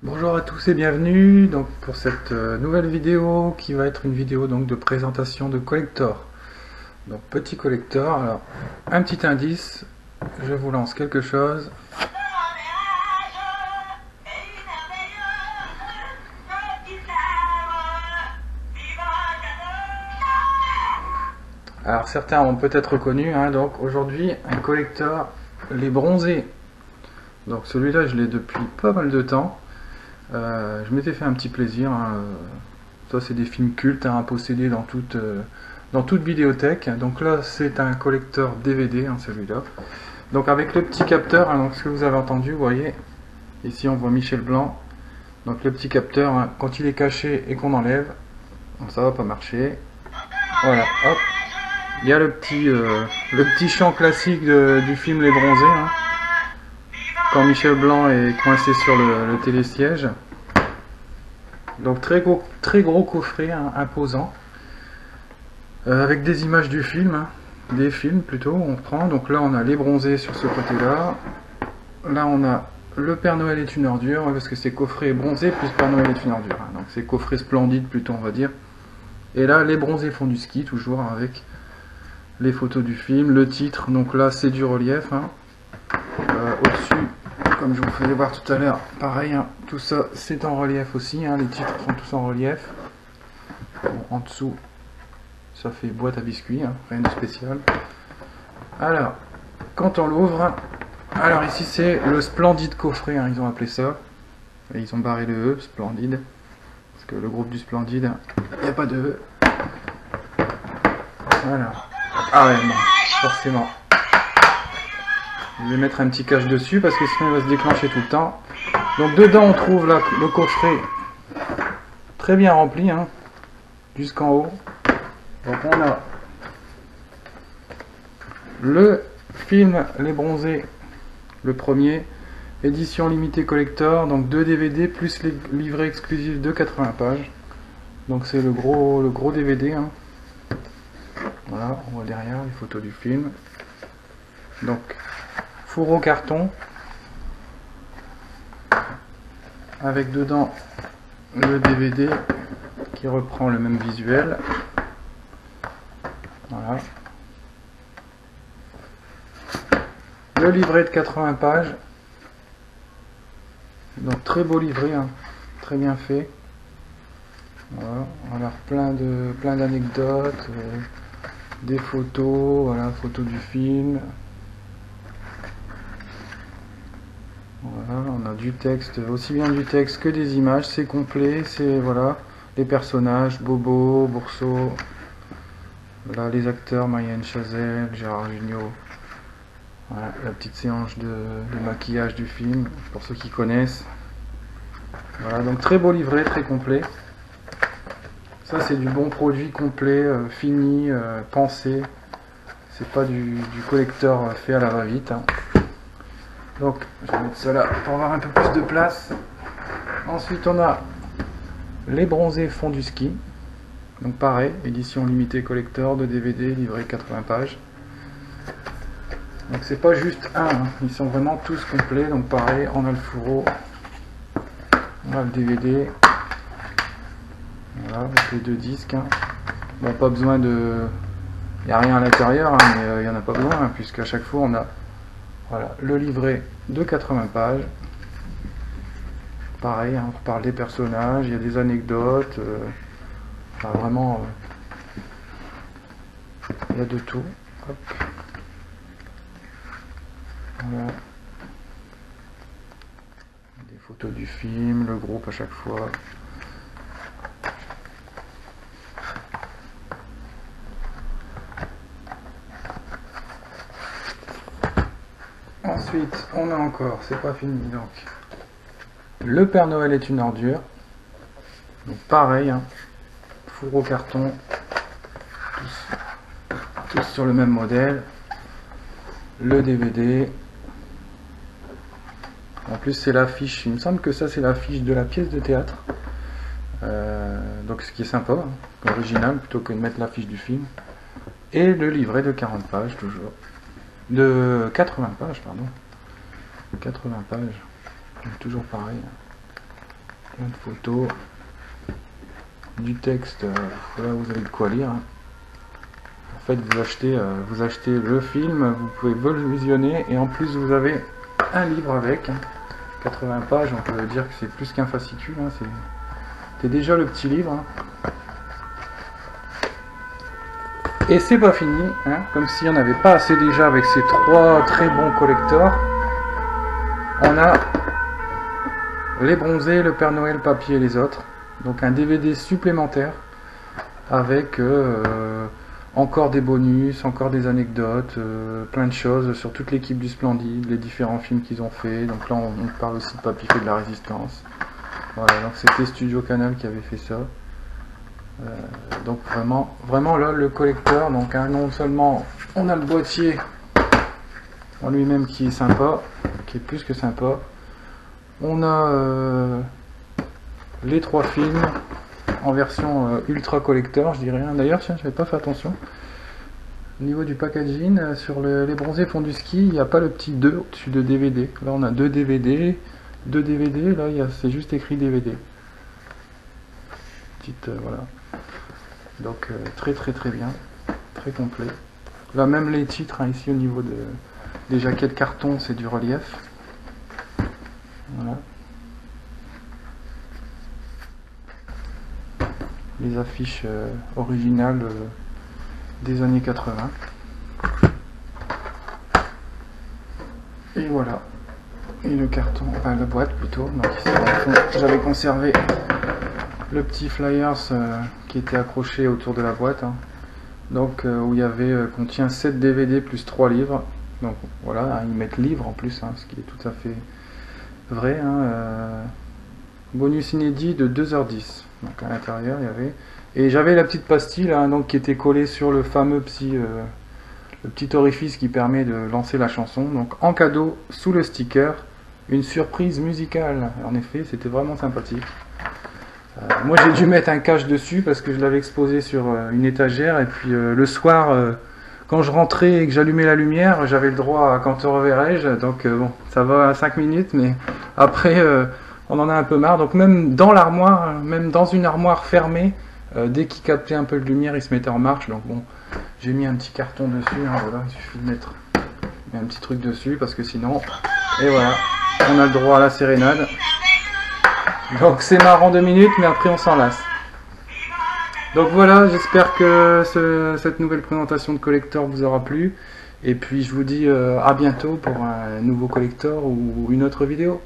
Bonjour à tous et bienvenue donc pour cette nouvelle vidéo qui va être une vidéo donc de présentation de collector. Donc petit collector, alors un petit indice, je vous lance quelque chose. Alors certains ont peut-être reconnu, donc aujourd'hui un collector, les bronzés. Donc celui-là je l'ai depuis pas mal de temps. Je m'étais fait un petit plaisir. Ça c'est des films cultes à posséder dans toute vidéothèque. Donc là c'est un collecteur DVD, celui-là. Donc avec le petit capteur, donc ce que vous avez entendu, vous voyez, ici on voit Michel Blanc. Donc le petit capteur, quand il est caché et qu'on enlève, ça va pas marcher. Voilà, hop. Il y a le petit chant classique du film Les Bronzés, quand Michel Blanc est coincé sur le télésiège. Donc très gros coffret, imposant, avec des images du film, des films plutôt, on prend. Donc là on a les bronzés sur ce côté-là. Là on a le Père Noël est une ordure, parce que c'est coffret bronzé plus Père Noël est une ordure. Donc c'est coffret splendide plutôt, on va dire. Et là les bronzés font du ski, toujours avec les photos du film, le titre. Donc là c'est du relief. Au-dessus, comme je vous faisais voir tout à l'heure, pareil, tout ça c'est en relief aussi, les titres sont tous en relief. Bon, en dessous, ça fait boîte à biscuits, rien de spécial. Alors, quand on l'ouvre, alors ici c'est le splendide coffret, ils ont appelé ça. Et ils ont barré le E, splendide. Parce que le groupe du splendide, il n'y a pas de E. Voilà. Ah ouais, bon, forcément. Je vais mettre un petit cache dessus parce que sinon il va se déclencher tout le temps. Donc dedans on trouve là le coffret très bien rempli, jusqu'en haut. Donc on a le film Les Bronzés, le premier, édition limitée collector, donc 2 DVD plus les livrets exclusifs de 80 pages. Donc c'est le gros DVD. Voilà, on voit derrière les photos du film. Donc fourreau carton avec dedans le DVD qui reprend le même visuel. Voilà. Le livret de 80 pages. Donc très beau livret, très bien fait. Voilà. Alors plein d'anecdotes, des photos, voilà, photos du film. Voilà, on a du texte, aussi bien du texte que des images, c'est complet, c'est voilà, les personnages, Bobo, Bourseau, voilà, les acteurs, Marianne Chazelle, Gérard Jugnot, voilà, la petite séance de maquillage du film, pour ceux qui connaissent. Voilà, donc très beau livret, très complet. Ça c'est du bon produit complet, fini, pensé, c'est pas du collecteur fait à la va-vite. Donc je vais mettre ça là pour avoir un peu plus de place. Ensuite on a les bronzés fond du ski. Donc pareil, édition limitée collector de DVD, livré 80 pages. Donc c'est pas juste ils sont vraiment tous complets. Donc pareil, on a le fourreau, on a le DVD. Voilà, avec les 2 disques. Bon, pas besoin de... Il n'y a rien à l'intérieur, mais il n'y en a pas besoin, puisqu'à chaque fois on a voilà, le livret de 80 pages. Pareil, on parle des personnages, il y a des anecdotes, enfin, vraiment, il y a de tout. Hop. Voilà. Des photos du film, le groupe à chaque fois. Ensuite, on a encore, c'est pas fini donc, le Père Noël est une ordure. Donc pareil, fourreau carton, tous sur le même modèle. Le DVD. En plus c'est l'affiche, il me semble que ça c'est l'affiche de la pièce de théâtre. Donc ce qui est sympa, original, plutôt que de mettre l'affiche du film. Et le livret de 40 pages toujours. De 80 pages, pardon. 80 pages. Donc toujours pareil. plein de photos, du texte, là vous avez de quoi lire. En fait, vous achetez le film, vous pouvez le visionner, et en plus vous avez un livre avec, 80 pages, on peut dire que c'est plus qu'un fascicule, c'est déjà le petit livre. Et c'est pas fini, comme s'il n'y en avait pas assez déjà avec ces 3 très bons collectors. On a les bronzés, le Père Noël, Papy et les autres. Donc un DVD supplémentaire avec encore des bonus, encore des anecdotes, plein de choses sur toute l'équipe du Splendide, les différents films qu'ils ont fait. Donc là on parle aussi de Papy fait de la Résistance. Voilà, donc c'était Studio Canal qui avait fait ça. Donc vraiment là le collecteur, donc non seulement on a le boîtier en lui-même qui est sympa, qui est plus que sympa, on a les 3 films en version ultra collector, je dirais. D'ailleurs, tiens, j'avais pas fait attention. Au niveau du packaging, sur les bronzés fond du ski, il n'y a pas le petit 2 au-dessus de DVD. Là, on a 2 DVD, là, c'est juste écrit DVD. Petite, voilà. Donc, très bien, très complet. Là, même les titres, ici, au niveau des jaquettes carton, c'est du relief. Voilà. Les affiches originales des années 80. Et voilà. Et le carton, enfin la boîte plutôt. Donc ici, j'avais conservé le petit flyers qui était accroché autour de la boîte. Donc où il y avait contient 7 DVD plus 3 livres. Donc voilà, ils mettent livres en plus, ce qui est tout à fait vrai. Bonus inédit de 2h10. Donc à l'intérieur il y avait, et j'avais la petite pastille donc qui était collée sur le fameux le petit orifice qui permet de lancer la chanson. Donc en cadeau sous le sticker une surprise musicale. En effet, c'était vraiment sympathique. Moi j'ai dû mettre un cache dessus parce que je l'avais exposé sur une étagère, et puis le soir quand je rentrais et que j'allumais la lumière, j'avais le droit à quand te reverrai-je. Donc bon, ça va à 5 minutes, mais après on en a un peu marre. Donc même dans l'armoire, même dans une armoire fermée, dès qu'il captait un peu de lumière, il se mettait en marche. Donc bon, j'ai mis un petit carton dessus. Voilà, il suffit de mettre un petit truc dessus parce que sinon, et voilà, on a le droit à la sérénade. Donc c'est marrant 2 minutes, mais après on s'en lasse. Donc voilà, j'espère que cette nouvelle présentation de collector vous aura plu. Et puis je vous dis à bientôt pour un nouveau collector ou une autre vidéo.